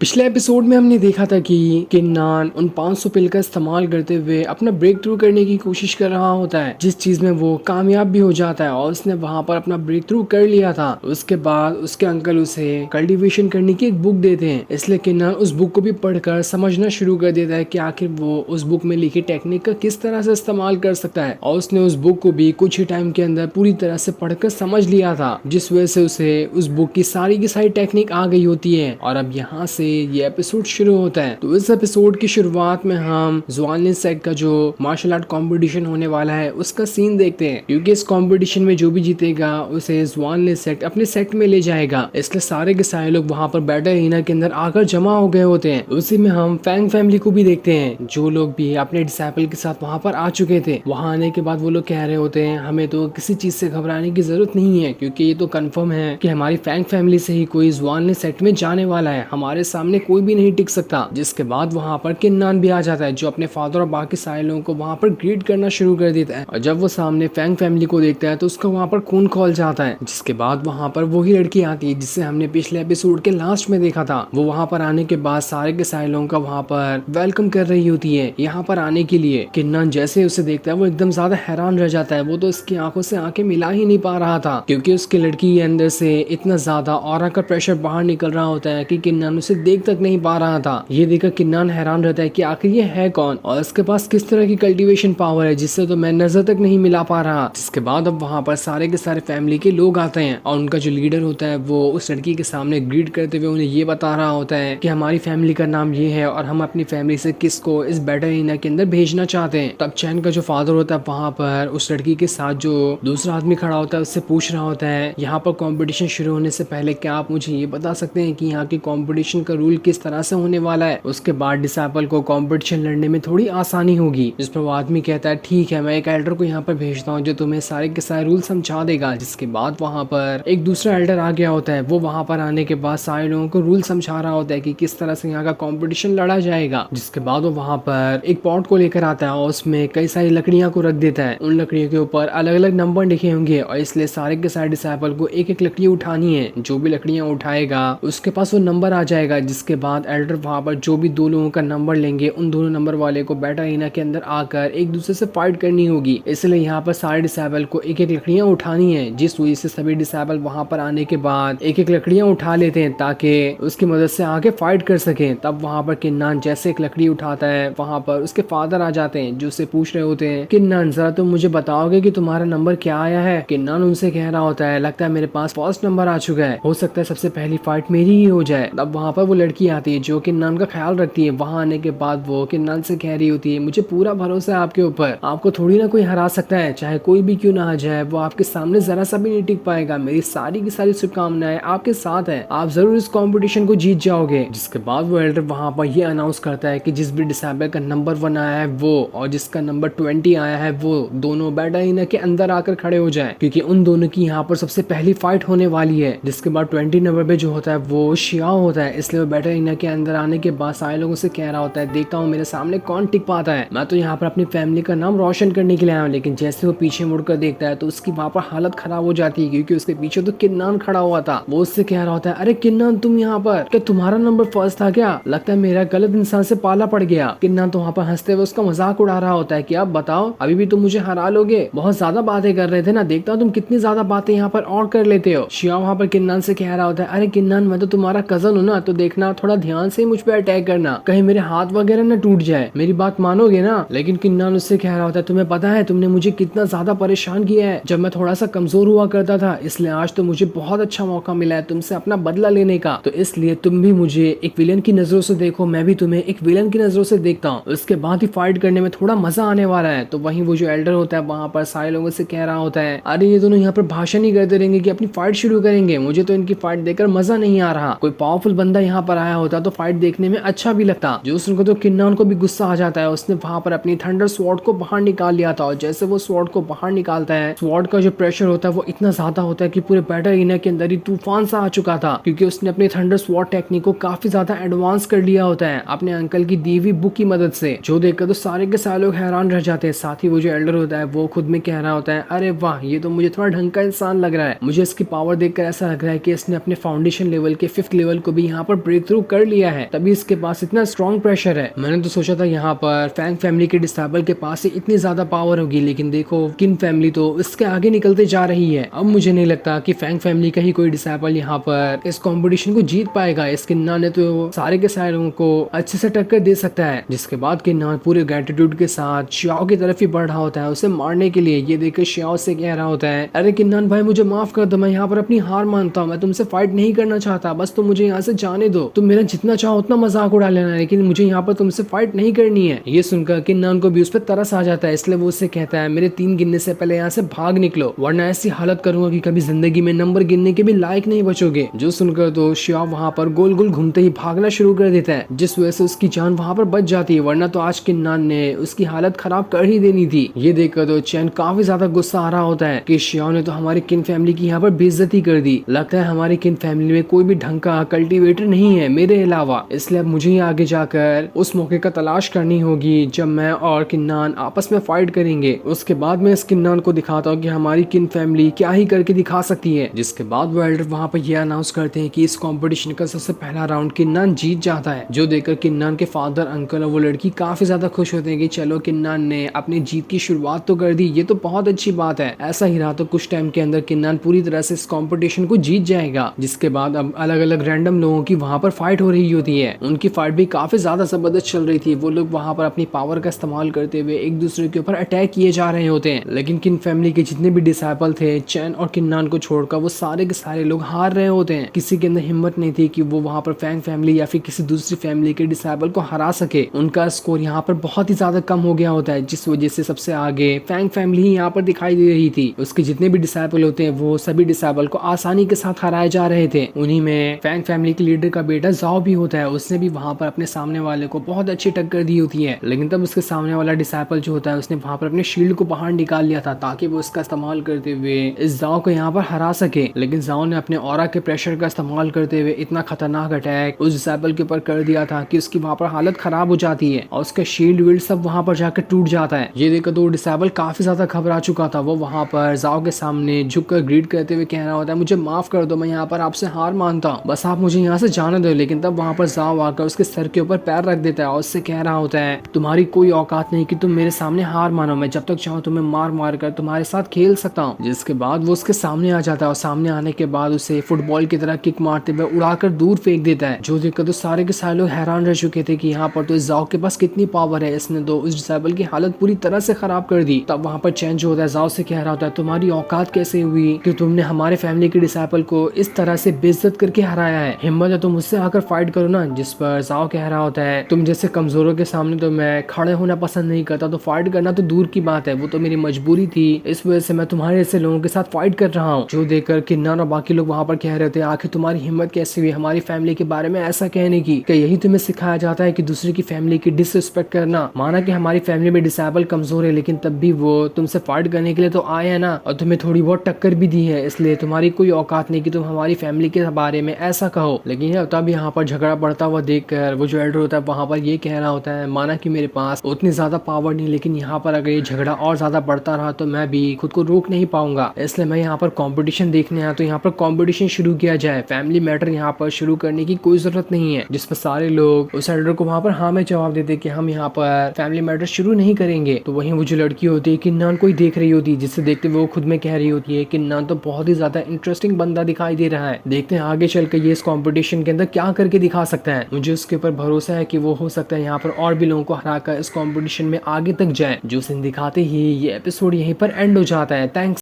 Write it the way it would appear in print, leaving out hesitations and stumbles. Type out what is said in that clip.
पिछले एपिसोड में हमने देखा था कि किन्नान उन 500 पिल का इस्तेमाल करते हुए अपना ब्रेक थ्रू करने की कोशिश कर रहा होता है, जिस चीज में वो कामयाब भी हो जाता है और उसने वहां पर अपना ब्रेक थ्रू कर लिया था। उसके बाद उसके अंकल उसे कल्टीवेशन करने की एक बुक देते हैं, इसलिए किन्नान उस बुक को भी पढ़कर समझना शुरू कर देता है कि आखिर वो उस बुक में लिखी टेक्निक का किस तरह से इस्तेमाल कर सकता है। और उसने उस बुक को भी कुछ ही टाइम के अंदर पूरी तरह से पढ़कर समझ लिया था, जिस वजह से उसे उस बुक की सारी टेक्निक आ गई होती है। और अब यहाँ से ये एपिसोड शुरू होता है। तो इस एपिसोड की शुरुआत में हम ज़ुआनलिन सेक्ट का जो मार्शल आर्ट कंपटीशन होने वाला है उसका सीन देखते हैं, क्योंकि इस कंपटीशन में जो भी जीतेगा उसे ज़ुआनलिन सेक्ट अपने सेक्ट में ले जाएगा। इसलिए सारे के सारे लोग वहाँ पर बैटल एरिना के अंदर आकर जमा हो गए होते हैं। उसी में हम फैंग फैमिली को भी देखते हैं, जो लोग भी अपने डिसाइपल के साथ वहाँ पर आ चुके थे। वहाँ आने के बाद वो लोग कह रहे होते हैं हमें तो किसी चीज से घबराने की जरूरत नहीं है, क्योंकि ये तो कंफर्म है कि हमारी फैंग फैमिली से ही कोई ज़ुआनलिन सेक्ट में जाने वाला है, हमारे सामने कोई भी नहीं टिक सकता। जिसके बाद वहाँ पर किन्नान भी आ जाता है, जो अपने फादर और बाकी सारे लोगों को वहाँ पर ग्रीट करना शुरू कर देता है। और जब वो सामने फैंग फैमिली को देखता है तो उसका वहाँ पर खून खौल जाता है। जिसके बाद वहाँ पर वही लड़की आती है जिसे हमने पिछले एपिसोड के लास्ट में देखा था। वो वहाँ पर आने के बाद सारे के सारे लोगों का वहाँ पर वेलकम कर रही होती है यहाँ पर आने के लिए। किन्नान जैसे उसे देखता है वो एकदम ज्यादा हैरान रह जाता है। वो तो इसकी आंखों से आंखें मिला ही नहीं पा रहा था, क्योंकि उसकी लड़की के अंदर से इतना ज्यादा ऑरा का प्रेशर बाहर निकल रहा होता है कि किन्नान उसे देख तक नहीं पा रहा था। ये देखकर किन्नान हैरान रहता है कि आखिर ये है कौन और इसके पास किस तरह की कल्टीवेशन पावर है जिससे तो मैं नजर तक नहीं मिला पा रहा। जिसके बाद अब वहाँ पर सारे के सारे फैमिली के लोग आते हैं और उनका जो लीडर होता है वो उस लड़की के सामने ग्रीट करते हुए उन्हें ये बता रहा होता है कि हमारी फैमिली का नाम ये है और हम अपनी फैमिली से किसको इस बैटल एरिना के अंदर भेजना चाहते हैं। तब चैन का जो फादर होता है वहाँ पर उस लड़की के साथ जो दूसरा आदमी खड़ा होता है उससे पूछ रहा होता है यहाँ पर कंपटीशन शुरू होने से पहले क्या आप मुझे ये बता सकते हैं कि यहाँ की कंपटीशन का रूल किस तरह से होने वाला है। उसके बाद डिसाइपल को कंपटीशन लड़ने में थोड़ी आसानी होगी। जिस पर वो आदमी कहता है ठीक है, मैं एक एल्डर को यहाँ पर भेजता हूँ जो तुम्हें सारे के सारे रूल समझा देगा। जिसके बाद वहाँ पर एक दूसरा एल्डर आ गया होता है। वो वहाँ पर आने के बाद सारे लोगों को रूल समझा रहा होता है कि किस तरह से यहाँ का कंपटीशन लड़ा जाएगा। जिसके बाद वो वहाँ पर एक पॉट को लेकर आता है और उसमें कई सारी लकड़ियां को रख देता है। उन लकड़ियों के ऊपर अलग अलग नंबर लिखे होंगे और इसलिए सारे के सारे डिसाइपल को एक एक लकड़ी उठानी है। जो भी लकड़ियां उठाएगा उसके पास वो नंबर आ जाएगा। जिसके बाद एल्डर वहाँ पर जो भी दो लोगों का नंबर लेंगे उन दोनों नंबर वाले को बैटल एरिना के अंदर आकर एक दूसरे से फाइट करनी होगी। इसलिए यहाँ पर सारे डिसाइपल को एक एक लकड़ियां उठानी है। जिस वजह से सभी डिसाइपल वहाँ पर आने के बाद एक एक लकड़ियां उठा लेते हैं ताकि उसकी मदद से आगे फाइट कर सके। तब वहाँ पर किन्नान जैसे एक लकड़ी उठाता है वहाँ पर उसके फादर आ जाते हैं जो उससे पूछ रहे होते हैं किन्नान जरा तुम मुझे बताओगे कि तुम्हारा नंबर क्या आया है। किन्नान उनसे कह रहा होता है लगता है मेरे पास फर्स्ट नंबर आ चुका है, हो सकता है सबसे पहली फाइट मेरी ही हो जाए। तब वहाँ पर वो लड़की आती है जो किन्नान का ख्याल रखती है। वहाँ आने के बाद वो किन्नान से कह रही होती है मुझे पूरा भरोसा है आपके ऊपर, आपको थोड़ी ना कोई हरा सकता है, चाहे कोई भी क्यों ना आ जाए वो आपके सामने जरा सा भी नहीं टिक पाएगा। मेरी सारी की सारी शुभकामनाएं आपके साथ है, आप जरूर इस कॉम्पिटिशन को जीत जाओगे। जिसके बाद वो एल्डर वहाँ पर ये अनाउंस करता है कि जिस भी डिसाइपल का नंबर 1 आया है वो और जिसका नंबर 20 आया है वो दोनों बैटल एरिना के अंदर आकर खड़े हो जाएं, क्योंकि उन दोनों की यहाँ पर सबसे पहली फाइट होने वाली है। जिसके बाद 20 नंबर पे जो होता है वो शियाओ होता है, इसलिए वो बैटल एरिना के अंदर आने के बाद सारे लोगों से कह रहा होता है देखता हूँ मेरे सामने कौन टिक पाता है, मैं तो यहाँ पर अपनी फैमिली का नाम रोशन करने के लिए आया हूँ। लेकिन जैसे वो पीछे मुड़कर देखता है तो उसकी वहाँ पर हालत खराब हो जाती है, क्योंकि उसके पीछे तो किन्नान खड़ा हुआ था। वो उससे कह रहा होता है अरे किन्नान तुम यहाँ पर, क्या तुम्हारा नंबर फर्स्ट था क्या, लगता है मेरा गलत इंसान से पाला पड़ गया। किन्नान तो वहाँ पर हंसते हुए उसका मजाक उड़ा रहा होता है कि अब बताओ अभी भी तुम मुझे हरा लोगे, बहुत ज्यादा बातें कर रहे थे ना, देखता हूँ तुम कितनी ज्यादा बातें यहाँ पर और कर लेते हो। शिया वहाँ पर किन्नान से कह रहा होता है अरे किन्नान मैं तो तुम्हारा कजन हूँ ना, तो देखना थोड़ा ध्यान से मुझ पर अटैक करना, कहीं मेरे हाथ वगैरह न टूट जाए, मेरी बात मानोगे ना। लेकिन किन्नान उससे कह रहा होता है तुम्हें पता है तुमने मुझे कितना ज्यादा परेशान किया है जब मैं थोड़ा सा कमजोर हुआ करता था, इसलिए आज तो मुझे बहुत अच्छा मौका मिला है तुमसे अपना बदला लेने का, तो इसलिए तुम भी मुझे एक विलन की नजरों से देखो, मैं भी तुम्हें एक विलन की नजरों से देखता हूँ। उसके बाद ही फाइट करने में थोड़ा मजा आने वाला है। तो वहीं वो जो एल्डर होता है वहाँ पर सारे लोगों से कह रहा होता है अरे ये दोनों यहाँ पर भाषण ही करते रहेंगे कि अपनी फाइट शुरू करेंगे, मुझे तो इनकी फाइट देखकर मजा नहीं आ रहा। कोई पावरफुल बंदा यहाँ पर आया होता तो फाइट देखने में अच्छा भी लगता। जो उसको तो किन्नान को भी गुस्सा आ जाता है, उसने वहाँ पर अपनी थंडर स्वॉर्ड को बाहर निकाल लिया था और जैसे वो स्वॉर्ड को बाहर निकालता है स्वॉर्ड का जो प्रेशर होता है वो इतना ज्यादा होता है कि पूरे बैटल एरिना के अंदर ही तूफान सा आ चुका था, क्योंकि उसने अपनी थंडर स्वॉर्ड टेक्निक को काफी ज्यादा एडवांस कर लिया होता है अपने अंकल की दी हुई बुक की मदद से, जो देखकर तो सारे के सारे लोग हैरान रह जाते हैं। साथ ही वो जो एल्डर होता है वो खुद में कह रहा होता है अरे वाह ये तो मुझे थोड़ा ढंग का इंसान लग रहा है, मुझे इसकी पावर देखकर ऐसा लग रहा है कि इसने अपने फाउंडेशन लेवल के 5th लेवल को भी यहाँ पर ब्रेक थ्रू कर लिया है, तभी इसके पास इतना स्ट्रॉन्ग प्रेशर है। मैंने तो सोचा था यहाँ पर फैंग फैमिली के डिसेबल के पास ही इतनी ज्यादा पावर होगी, लेकिन देखो किन फैमिली तो इसके आगे निकलते जा रही है। अब मुझे नहीं लगता कि फैंग फैमिली का ही कोई डिसेबल यहाँ पर इस कंपटीशन को जीत पाएगा। इस किन्ना ने तो सारे के सारे लोगों को अच्छे से टक्कर दे सकता है। जिसके बाद किन्ना पूरे ग्रेटिट्यूड के साथ श्याओ की तरफ ही बढ़ रहा होता है उसे मारने के लिए। ये देखकर श्याओ से कह रहा होता है, अरे किन्नान भाई मुझे माफ कर दो, मैं यहाँ पर अपनी हार मानता हूँ, मैं तुमसे फाइट नहीं करना चाहता, बस तुम मुझे यहाँ से जाने दो, तुम मेरा जितना चाहो उतना मजाक उड़ा लेना, लेकिन मुझे यहाँ पर तुमसे फाइट नहीं करनी है। ये सुनकर किन्नान को भी उस पर तरस आ जाता है, इसलिए वो उससे कहता है, मेरे 3 गिनने से पहले यहाँ से भाग निकलो, वरना ऐसी हालत करूंगा कि कभी जिंदगी में नंबर गिनने के भी लायक नहीं बचोगे। जो सुनकर तो श्याओ वहाँ पर गोल गोल घूमते ही भागना शुरू कर देता है, जिस वजह से उसकी जान वहाँ पर बच जाती है, वरना तो आज किन्नान ने उसकी हालत खराब कर ही देनी थी। ये देखकर तो चैन काफी ज्यादा गुस्सा आ रहा होता है कि श्याओ ने तो हमारी किन फैमिली की यहाँ पर बेइज्जती कर दी, लगता है हमारी किन फैमिली में कोई भी ढंग का कल्टीवेटर नहीं है मेरे अलावा, इसलिए अब मुझे ही आगे जाकर उस मौके का तलाश करनी होगी जब मैं और किन्नान आपस में फाइट करेंगे। उसके बाद मैं इस किन्नान को दिखाता हूँ कि हमारी किन फैमिली क्या ही करके दिखा सकती है। जिसके बाद वो एल्डर वहाँ पर यह अनाउंस करते हैं कि इस कंपटीशन का सबसे पहला राउंड किन्नान जीत जाता है। जो देखकर किन्नान के फादर, अंकल और वो लड़की काफी ज्यादा खुश होते हैं कि चलो किन्नान ने अपनी जीत की शुरुआत तो कर दी, ये तो बहुत अच्छी बात है। ऐसा ही रहा तो कुछ टाइम के अंदर किन्नान पूरी तरह से इस कंपटीशन को जीत जाएगा। जिसके बाद अब अलग अलग रैंडम लोगों की वहाँ पर फाइट हो रही होती है। उनकी फाइट भी काफी ज्यादा जबरदस्त चल रही थी। वो लोग वहाँ पर अपनी पावर का इस्तेमाल करते हुए एक दूसरे के ऊपर अटैक किए जा रहे होते हैं, लेकिन किन फैमिली के जितने भी डिसाइपल थे चैन और किन्नान को छोड़कर वो सारे के सारे लोग हार रहे होते हैं। किसी के अंदर हिम्मत नहीं थी कि वो वहाँ पर फैंग फैमिली या फिर किसी दूसरी फैमिली के डिसाइपल को हरा सके। उनका स्कोर यहाँ पर बहुत ही ज्यादा कम हो गया होता है, जिस वजह से सबसे आगे फैंग फैमिली ही यहाँ पर दिखाई दे रही थी। उसके जितने भी डिसाइपल होते हैं वो सभी डिसाइपल को आसानी के साथ हराए जा रहे थे। उन्हीं में फैंग फैमिली के लीडर का बेटा जाओ भी होता है, उसने भी वहाँ पर अपने सामने वाले को बहुत अच्छी टक्कर दी होती है, लेकिन तब उसके सामने वाला डिसाइपल जो होता है उसने वहाँ पर अपने शील्ड को बाहर निकाल लिया था ताकि वो उसका इस्तेमाल करते हुए इस जाओ को यहाँ पर हरा सके। लेकिन जाओ ने अपने ऑरा के प्रेशर का इस्तेमाल करते हुए इतना खतरनाक अटैक उस डिसाइपल के ऊपर कर दिया था कि उसकी वहाँ पर हालत खराब हो जाती है और उसका शील्ड विल्ड सब वहाँ पर जाकर टूट जाता है। ये देखकर तो डिसाइपल काफी ज्यादा घबरा चुका था। वो वहाँ पर जाओ के सामने झुककर ग्रीट करते हुए कह रहा होता है, मुझे माफ कर दो, मैं यहाँ पर आपसे हार मानता हूँ, बस आप मुझे यहाँ से जाने दो। लेकिन तब वहाँ पर जाओ आकर उसके सर के ऊपर पैर रख देता है और उससे कह रहा होता है, तुम्हारी कोई औकात नहीं कि तुम मेरे सामने हार मानो, मैं जब तक चाहूँ तुम्हें मार मार कर तुम्हारे साथ खेल सकता हूँ। जिसके बाद वो उसके सामने आ जाता है और सामने आने के बाद उसे फुटबॉल की तरह किक मारते हुए उड़ाकर दूर फेंक देता है। जो देखकर तो सारे के सारे लोग हैरान रह चुके थे कि यहाँ पर तो इस जाओ के पास कितनी पावर है, इसने तो उस डिसेबल की हालत पूरी तरह से खराब कर दी। तब वहाँ पर चैन जो होता है जाओ से कह रहा होता है, तुम्हारी औकात कैसे हुई कि तुमने हमारे फैमिली के डिसेबल को इस तरह से बेइज्जत करके हराया है, हिम्मत है तो मुझसे आकर फाइट करो ना। जिस पर जाओ कह रहा होता है, तुम जैसे कमजोरों के सामने तो मैं खड़े होना पसंद नहीं करता, तो फाइट करना तो दूर की बात है, वो तो मेरी मजबूरी थी, इस वजह से मैं तुम्हारे ऐसे लोगों के साथ फाइट कर रहा हूँ। जो देखकर किन्नान और बाकी लोग वहाँ पर कह रहे थे, आखिर तुम्हारी हिम्मत कैसे हुई हमारी फैमिली के बारे में ऐसा कहने की, क्या यही तुम्हें सिखाया जाता है कि दूसरे की फैमिली की डिसरिस्पेक्ट करना। माना कि हमारी फैमिली में डिसेबल कमजोर है, लेकिन तब भी वो तुमसे फाइट करने के लिए तो आए हैं ना, और तुम्हें थोड़ी बहुत टक्कर भी दी है, इसलिए तुम्हारी कोई औकात नहीं कि तुम हमारी फैमिली के बारे में ऐसा कहो। लेकिन तब यहाँ पर झगड़ा बढ़ता हुआ देखकर वो जो एल्डर होता है वहाँ पर ये कह रहा होता है, माना कि मेरे पास उतनी ज्यादा पावर नहीं, लेकिन यहाँ पर अगर ये झगड़ा और ज्यादा बढ़ता रहा तो मैं भी खुद को रोक नहीं पाऊंगा, इसलिए मैं यहाँ पर कंपटीशन देखने आया, तो यहाँ पर कंपटीशन शुरू किया जाए, फैमिली मैटर यहाँ पर शुरू करने की कोई जरूरत नहीं है। जिस पर सारे लोग उस एल्डर को वहाँ पर हाँ में जवाब देते कि हम यहाँ पर फैमिली मैटर शुरू नहीं करेंगे। तो वहीं वो जो लड़की होती है किन्नान को ही देख रही होती है, जिससे देखते वो खुद में कह रही होती है, किन्नान तो बहुत ही ज्यादा इंटरेस्टिंग बंदा दिखाई दे रहा है, देखते हैं आगे चल के ये इस कंपटीशन के अंदर क्या करके दिखा सकता है। मुझे उसके ऊपर भरोसा है कि वो हो सकता है यहाँ पर और भी लोगों को हराकर इस कंपटीशन में आगे तक जाए। जो सीन दिखाते ही ये एपिसोड यहीं पर एंड हो जाता है। थैंक्स।